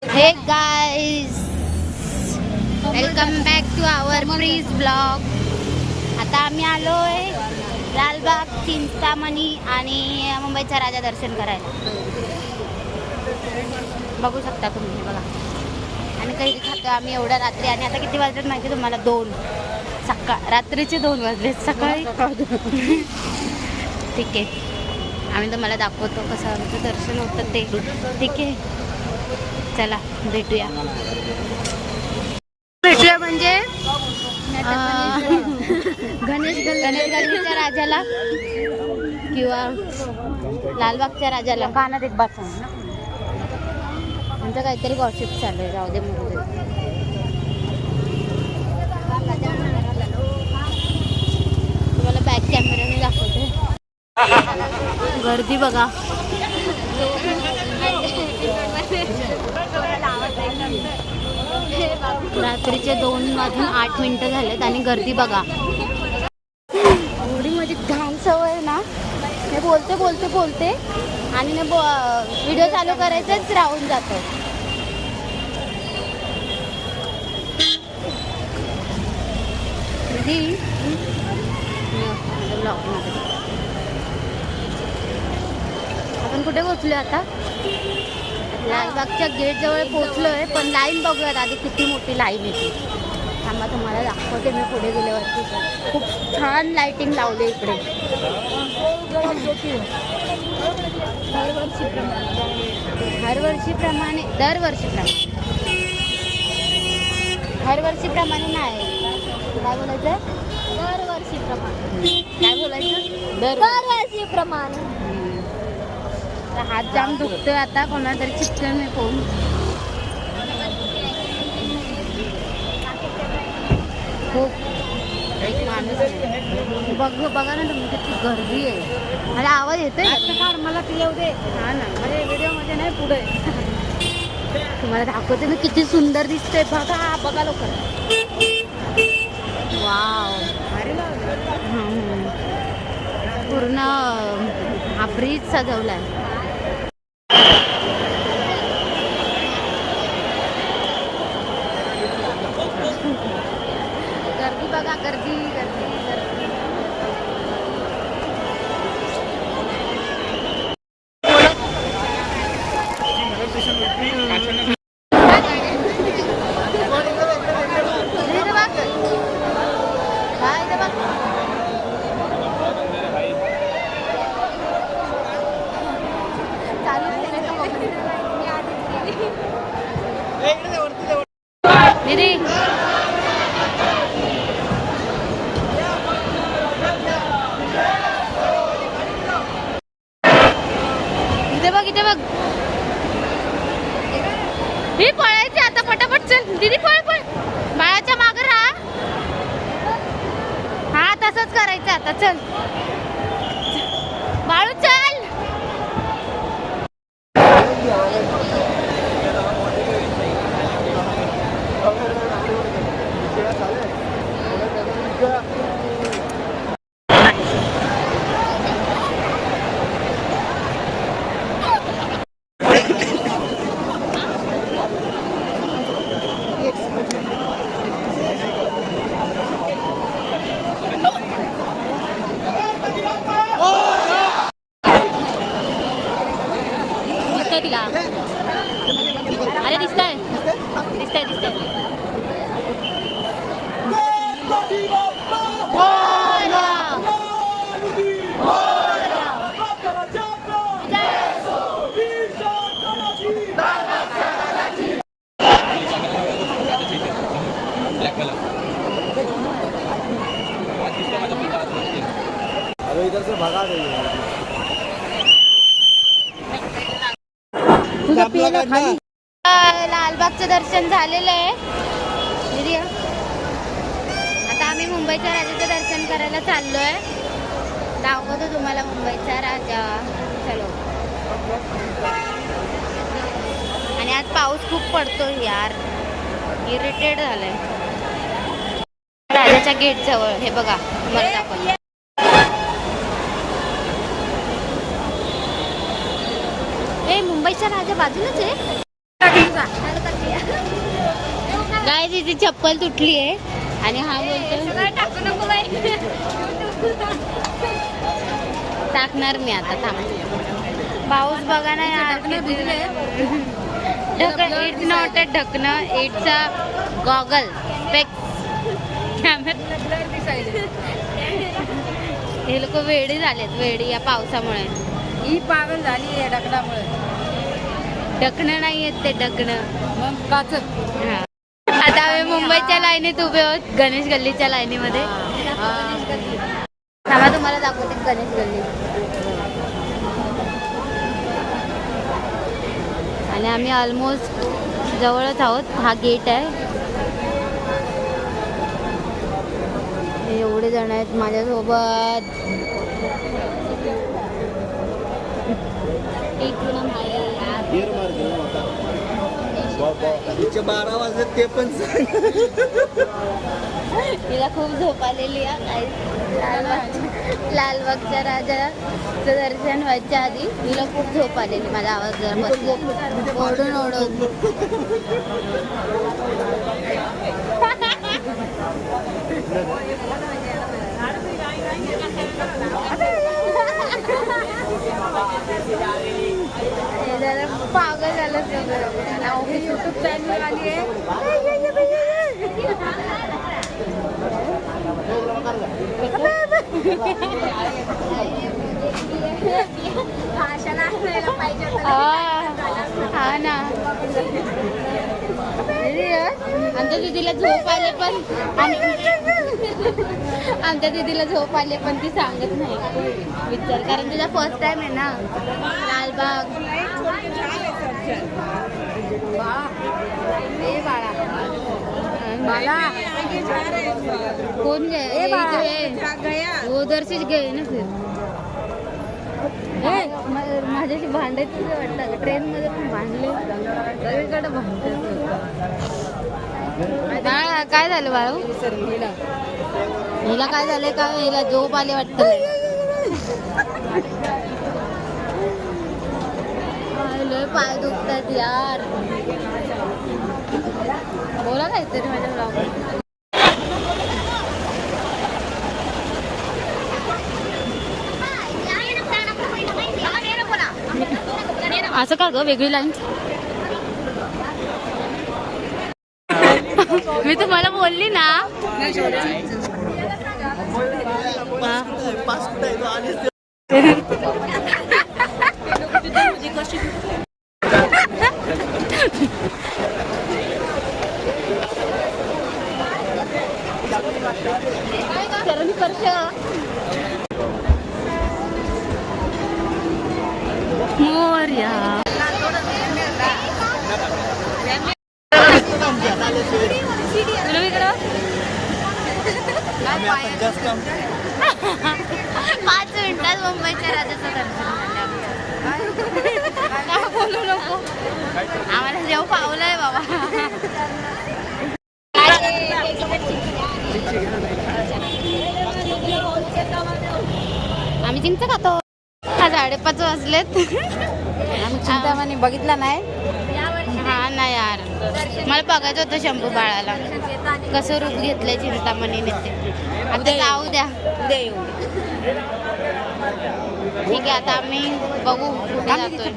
हे guys, welcome back to our please blog. आता आम्ही आलोय लालबाग, चिंतामणी आणि मुंबईचा राजा दर्शन करायला. बघू शकता तुम्ही, हे बघा. आणि काही खातो आम्ही एवढ्या रात्री. आणि आता किती वाजलेत माहिती तुम्हाला? 2 रात्रीचे 2 वाजलेत. सकाळी ठीक आहे, आम्ही तुम्हाला दाखवतो कसं आमचं दर्शन होतं ते. ठीक आहे, चला भेटूया. म्हणजे गणेश गल्लीच्या राजाला किंवा लालबागच्या राजाला कानात एक बात सांग. आमचं काहीतरी गॉसिप चालू आहे. जाऊ दे, म्हणू दे. तुम्हाला बॅक कॅमेऱ्याने दाखवते. गर्दी बघा. रात्रीचे 2:08 झालेत आणि गर्दी बघा. एवढी माझी घाण सवय ना, हे बोलते बोलते बोलते आणि ना व्हिडिओ चालू करायचंच राहून जातं. आपण कुठे पोहोचलो आता? लालबागच्या गेट जवळ पोहोचलोय, पण लाईन बघूयात आधी किती मोठी लाईन येते. थांबा, तुम्हाला दाखवते मी पुढे गेल्यावरती. खूप छान लाईटिंग लावली इकडे. दरवर्षीप्रमाणे नाही, काय बोलायचं? काय बोलायचं? दरवर्षीप्रमाणे. हात जाम दुखतोय आता. कोणाला तरी चिपकन मी फोन. खूप एक माणूस बघा ना तुम्ही, किती गर्दी आहे. मला आवाज येतोय मला ती येऊ दे. हा ना, म्हणजे व्हिडिओमध्ये नाही, पुढे तुम्हाला दाखवते मी किती सुंदर दिसतंय. बघा बघा लवकर. वाव, पूर्ण हा ब्रिज सजवलाय. गर्दी बघा, गर्दी गर्दी गर्दी. दीदी इथे बघ. ही पळायची आता, पटापट चल दीदी, पळ पळ. बाळाच्या मागे राहा. हा, तसंच करायचं आता. चल बाळू, चल. तिला अरे दिसतंय. इधर से भगा देंगे. लालबागचं दर्शन झालेलं आहे. आता आम्ही मुंबईच्या राजाचं दर्शन करायला चाललोय. दाखवतो तुम्हाला मुंबईचा राजा. चलो. आणि आज पाऊस खूप पडतोय यार, इरिटेट झालंय. राजाच्या गेट जवळ हे बघा, तुम्हाला दाखवतो. मुंबईचा राजा बाजूलाच आहे. गाईज इथे चप्पल तुटली आहे आणि हा बोलतो टाकणार मी आता थांब. पाऊस बघा ना यार किती. इट्स नॉट अ ढकणं, इट्स अ गॉगल स्पेक्स. हे लोक वेडी झालेत, वेडी या पावसामुळे. ही पागल झाली या ढकलामुळे. ढकणं नाही येत ते, ढकणं मग काचत. हा. आता आम्ही मुंबईच्या लाईनीत उभे आहोत, गणेश गल्लीच्या लाईनीमध्ये. थांबा तुम्हाला दाखवते गणेश गल्ली. आणि आम्ही ऑलमोस्ट जवळच आहोत. हा गेट आहे. एवढे जण आहेत माझ्यासोबत. गिर मार घेऊ आता. 12 वाजले ते पण सांग. तिला खूप झोप आलेली आहे. लालबागच्या राजाचं दर्शन व्हायच्या आधी तिला खूप झोप आलेली. माझा आवाज जरा ओढून ओढून. जरा पागल झालं सगळं. युट्यूब चॅनल आली आहे. हा ना. आमच्या दीदीला झोप आले पण आमच्या दीदीला झोप आले पण ती सांगत नाही विचार, कारण तिचा फर्स्ट टाइम आहे ना लालबाग. बाला कौन गए? उधर से गए ना फिर. माझ्याशी भांडायचं वाटतं. ट्रेन मध्ये पण भांडले, सगळीकडे भांडतात. काय झालं बाळू? हिला काय झालंय का? हिला झोप आले वाटतं. लय पाय दुखतात यार. बोला काहीतरी माझ्या ब्लॉग. असं का ग वेगळी लाईन? मी तुम्हाला बोलली ना. मोरया. पाच मिनिटात मुंबईच्या राजाचं दर्शन झालं. बोलू नको, आम्हाला जेव पावलंय बाबा. आम्ही चिंच खातो. 5:30 वाजलेत. आम्ही चिंतामणी बघितला नाही. हा ना यार, मला बघायचं होतं शंभू बाळाला कसं रूप घेतलंय चिंतामणीने ते. आता जाऊ द्या, उद्या येऊ. ठीक आहे. आता आम्ही बघू कुठे जातोय.